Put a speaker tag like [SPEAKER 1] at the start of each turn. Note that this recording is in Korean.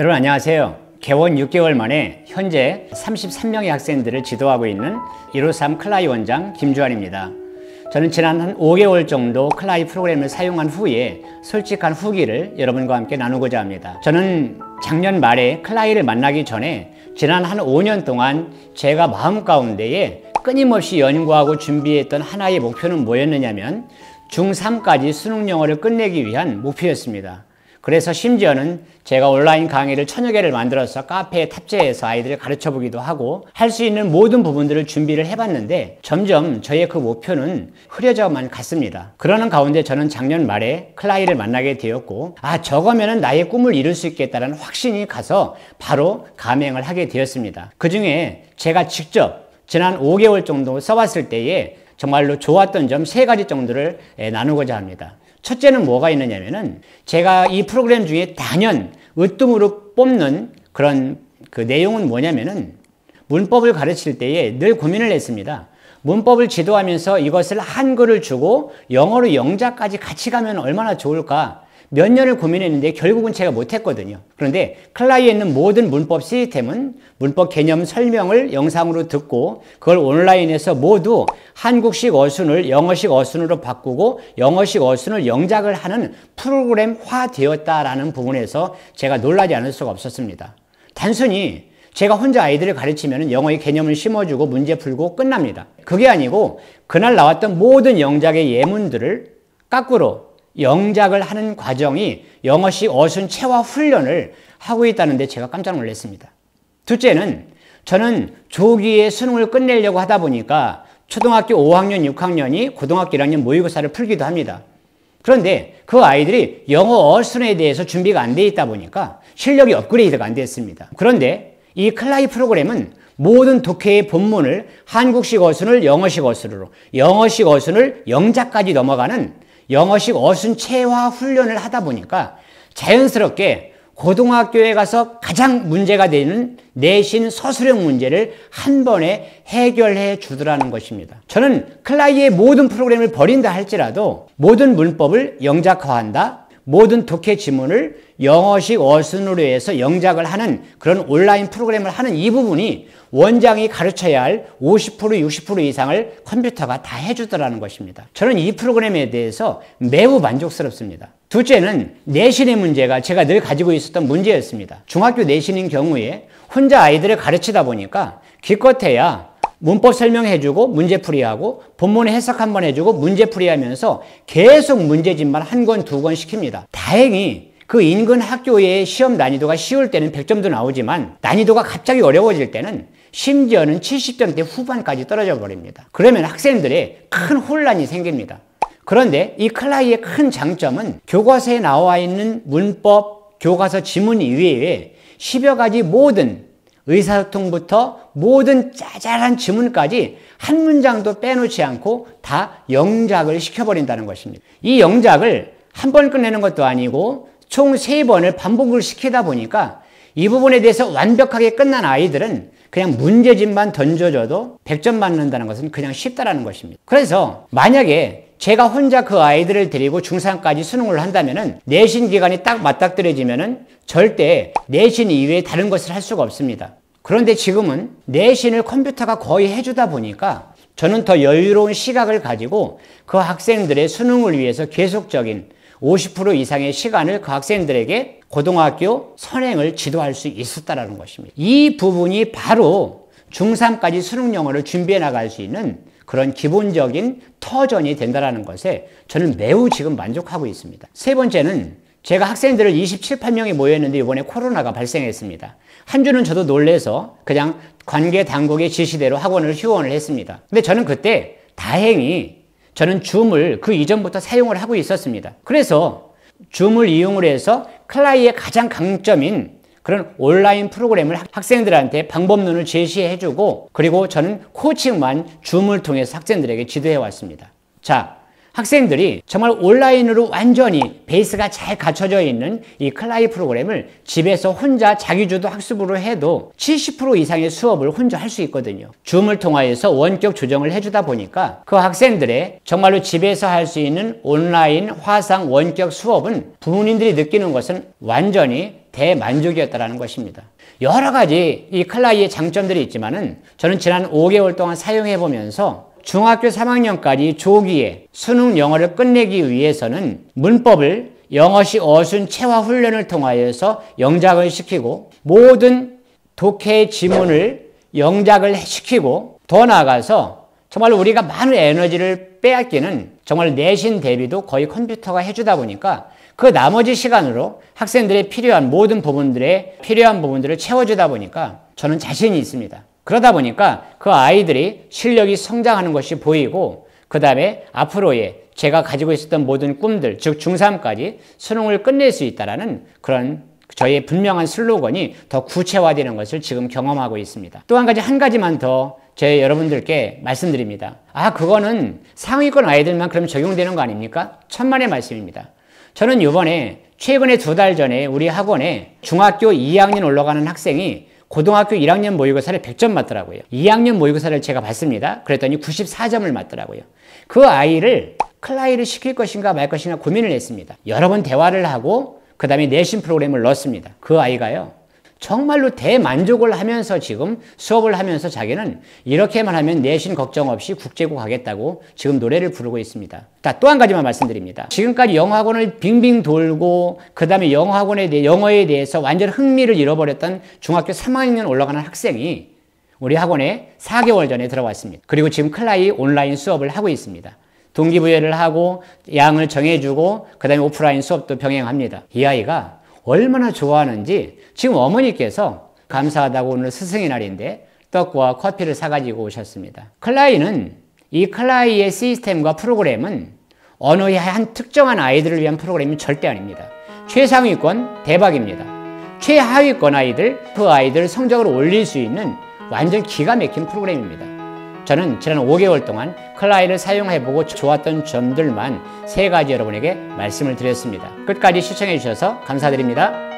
[SPEAKER 1] 여러분 안녕하세요. 개원 6개월 만에 현재 33명의 학생들을 지도하고 있는 153 클라이 원장 김주환입니다. 저는 지난 한 5개월 정도 클라이 프로그램을 사용한 후에 솔직한 후기를 여러분과 함께 나누고자 합니다. 저는 작년 말에 클라이를 만나기 전에 지난 한 5년 동안 제가 마음 가운데에 끊임없이 연구하고 준비했던 하나의 목표는 뭐였느냐면 중3까지 수능 영어를 끝내기 위한 목표였습니다. 그래서 심지어는 제가 온라인 강의를 1000여 개를 만들어서 카페에 탑재해서 아이들을 가르쳐 보기도 하고 할 수 있는 모든 부분들을 준비를 해봤는데 점점 저의 그 목표는 흐려져만 갔습니다. 그러는 가운데 저는 작년 말에 클라이를 만나게 되었고 저거면은 나의 꿈을 이룰 수 있겠다는 확신이 가서 바로 감행을 하게 되었습니다. 그 중에 제가 직접 지난 5개월 정도 써봤을 때에 정말로 좋았던 점 3가지 정도를 나누고자 합니다. 첫째는 뭐가 있느냐면은 제가 이 프로그램 중에 단연 으뜸으로 뽑는 그런 그 내용은 뭐냐면은 문법을 가르칠 때에 늘 고민을 했습니다. 문법을 지도하면서 이것을 한글을 주고 영어로 영자까지 같이 가면 얼마나 좋을까? 몇 년을 고민했는데 결국은 제가 못했거든요. 그런데 클라이에 있는 모든 문법 시스템은 문법 개념 설명을 영상으로 듣고 그걸 온라인에서 모두 한국식 어순을 영어식 어순으로 바꾸고 영어식 어순을 영작을 하는 프로그램화 되었다라는 부분에서 제가 놀라지 않을 수가 없었습니다. 단순히 제가 혼자 아이들을 가르치면 영어의 개념을 심어주고 문제 풀고 끝납니다. 그게 아니고 그날 나왔던 모든 영작의 예문들을 거꾸로 영작을 하는 과정이 영어식 어순 체화 훈련을 하고 있다는 데 제가 깜짝 놀랐습니다. 둘째는 저는 조기에 수능을 끝내려고 하다 보니까 초등학교 5학년, 6학년이 고등학교 1학년 모의고사를 풀기도 합니다. 그런데 그 아이들이 영어 어순에 대해서 준비가 안 돼 있다 보니까 실력이 업그레이드가 안 됐습니다. 그런데 이 클라이 프로그램은 모든 독해의 본문을 한국식 어순을 영어식 어순으로, 영어식 어순을 영작까지 넘어가는 영어식 어순 체화 훈련을 하다 보니까 자연스럽게 고등학교에 가서 가장 문제가 되는 내신 서술형 문제를 한 번에 해결해 주더라는 것입니다. 저는 클라이의 모든 프로그램을 버린다 할지라도 모든 문법을 영작화한다, 모든 독해 지문을 영어식 어순으로 해서 영작을 하는 그런 온라인 프로그램을 하는 이 부분이 원장이 가르쳐야 할 50%, 60% 이상을 컴퓨터가 다 해주더라는 것입니다. 저는 이 프로그램에 대해서 매우 만족스럽습니다. 둘째는 내신의 문제가 제가 늘 가지고 있었던 문제였습니다. 중학교 내신인 경우에 혼자 아이들을 가르치다 보니까 기껏해야 문법 설명해주고 문제풀이하고 본문 해석 한번 해주고 문제풀이하면서 계속 문제집만 한 권, 2권 시킵니다. 다행히 그 인근 학교의 시험 난이도가 쉬울 때는 100점도 나오지만 난이도가 갑자기 어려워질 때는 심지어는 70점대 후반까지 떨어져 버립니다. 그러면 학생들의 큰 혼란이 생깁니다. 그런데 이 클라이의 큰 장점은 교과서에 나와 있는 문법, 교과서 지문 이외에 10여 가지 모든 의사소통부터 모든 짜잘한 지문까지 한 문장도 빼놓지 않고 다 영작을 시켜버린다는 것입니다. 이 영작을 한 번 끝내는 것도 아니고 총 3번을 반복을 시키다 보니까 이 부분에 대해서 완벽하게 끝난 아이들은 그냥 문제집만 던져줘도 100점 맞는다는 것은 그냥 쉽다라는 것입니다. 그래서 만약에 제가 혼자 그 아이들을 데리고 중3까지 수능을 한다면은 내신 기간이 딱 맞닥뜨려지면은 절대 내신 이외에 다른 것을 할 수가 없습니다. 그런데 지금은 내신을 컴퓨터가 거의 해주다 보니까 저는 더 여유로운 시각을 가지고 그 학생들의 수능을 위해서 계속적인 50% 이상의 시간을 그 학생들에게 고등학교 선행을 지도할 수 있었다는 것입니다. 이 부분이 바로 중3까지 수능 영어를 준비해 나갈 수 있는 그런 기본적인 터전이 된다는 것에 저는 매우 지금 만족하고 있습니다. 세 번째는 제가 학생들을 27, 8명이 모였는데 이번에 코로나가 발생했습니다. 한 주는 저도 놀래서 그냥 관계 당국의 지시대로 학원을 휴원을 했습니다. 근데 저는 그때 다행히 저는 줌을 그 이전부터 사용을 하고 있었습니다. 그래서 줌을 이용을 해서 클라이의 가장 강점인 그런 온라인 프로그램을 학생들한테 방법론을 제시해주고 그리고 저는 코칭만 줌을 통해서 학생들에게 지도해 왔습니다. 자, 학생들이 정말 온라인으로 완전히 베이스가 잘 갖춰져 있는 이 클라이 프로그램을 집에서 혼자 자기주도 학습으로 해도 70% 이상의 수업을 혼자 할 수 있거든요. 줌을 통하여서 원격 조정을 해주다 보니까 그 학생들의 정말로 집에서 할 수 있는 온라인 화상 원격 수업은 부모님들이 느끼는 것은 완전히 대만족이었다는 것입니다. 여러 가지 이 클라이의 장점들이 있지만은 저는 지난 5개월 동안 사용해 보면서 중학교 3학년까지 조기에 수능 영어를 끝내기 위해서는 문법을 영어시 어순 체화 훈련을 통하여서 영작을 시키고 모든 독해 지문을 영작을 시키고 더 나아가서 정말 우리가 많은 에너지를 빼앗기는 정말 내신 대비도 거의 컴퓨터가 해주다 보니까 그 나머지 시간으로 학생들의 필요한 모든 부분들을 채워주다 보니까 저는 자신이 있습니다. 그러다 보니까 그 아이들이 실력이 성장하는 것이 보이고 그 다음에 앞으로의 제가 가지고 있었던 모든 꿈들, 즉 중3까지 수능을 끝낼 수 있다는 그런 저희의 분명한 슬로건이 더 구체화되는 것을 지금 경험하고 있습니다. 또 한 가지만 더 제 여러분들께 말씀드립니다. 그거는 상위권 아이들만 그럼 적용되는 거 아닙니까? 천만의 말씀입니다. 저는 이번에 최근에 2달 전에 우리 학원에 중학교 2학년 올라가는 학생이 고등학교 1학년 모의고사를 100점 맞더라고요. 2학년 모의고사를 제가 봤습니다. 그랬더니 94점을 맞더라고요. 그 아이를 클라이를 시킬 것인가 말 것인가 고민을 했습니다. 여러 번 대화를 하고 그 다음에 내신 프로그램을 넣었습니다. 그 아이가요. 정말로 대만족을 하면서 지금 수업을 하면서 자기는 이렇게만 하면 내신 걱정 없이 국제고 가겠다고 지금 노래를 부르고 있습니다. 또 한 가지만 말씀드립니다. 지금까지 영어학원을 빙빙 돌고 그 다음에 영어에 대해서 완전 흥미를 잃어버렸던 중학교 3학년 올라가는 학생이 우리 학원에 4개월 전에 들어왔습니다. 그리고 지금 클라이 온라인 수업을 하고 있습니다. 동기부여를 하고 양을 정해주고 그 다음에 오프라인 수업도 병행합니다. 이 아이가 얼마나 좋아하는지 지금 어머니께서 감사하다고 오늘 스승의 날인데 떡과 커피를 사가지고 오셨습니다. 클라이는 이 클라이의 시스템과 프로그램은 어느 한 특정한 아이들을 위한 프로그램이 절대 아닙니다. 최상위권 대박입니다. 최하위권 아이들, 그 아이들 성적을 올릴 수 있는 완전 기가 막힌 프로그램입니다. 저는 지난 5개월 동안 클라이를 사용해보고 좋았던 점들만 3가지 여러분에게 말씀을 드렸습니다. 끝까지 시청해 주셔서 감사드립니다.